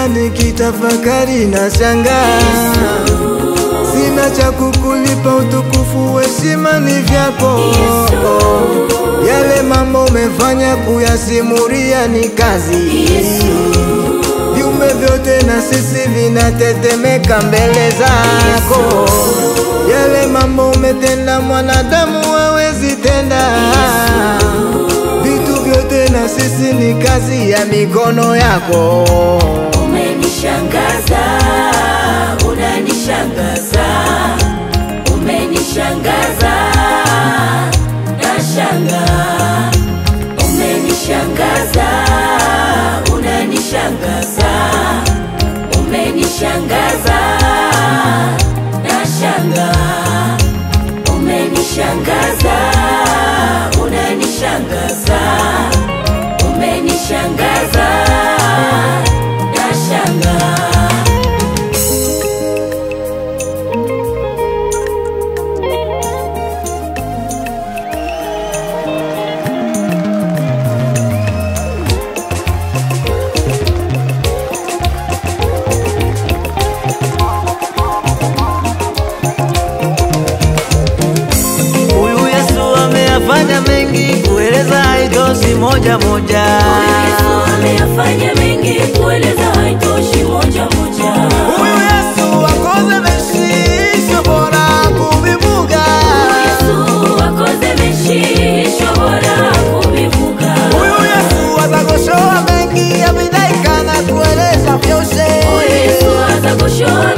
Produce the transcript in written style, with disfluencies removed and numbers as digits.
kila nikitafakari na shangaa. Sina cha kukulipa, utukufu heshima ni vyako. Yale mambo umefanya kuyasimulia ni kazi. Viumbe vyote na sisi vinatetemeka mbele zako. Yale mambo umetenda mwanadamu hawezi tenda. Vitu vyote na sisi ni kazi ya mikono yako. Umenishangaza, unanishangaza, umenishangaza, nashangaa. Umenishangaza, unanishangaza, umenishangaza, nashangaa. Umenishangaza, unanishangaza, umenishangaza, nashangaa. Amefanya mengi kueleza haitoshi moja moja. Yesu amefanya mengi kueleza haitoshi moja moja. Huyu Yesu akoze meshisho bora kubivuga. Yesu akoze meshisho bora kubivuga. Huyu Yesu azagoshoa mengi abidaika na kueleza vyose. Yesu azagoshoa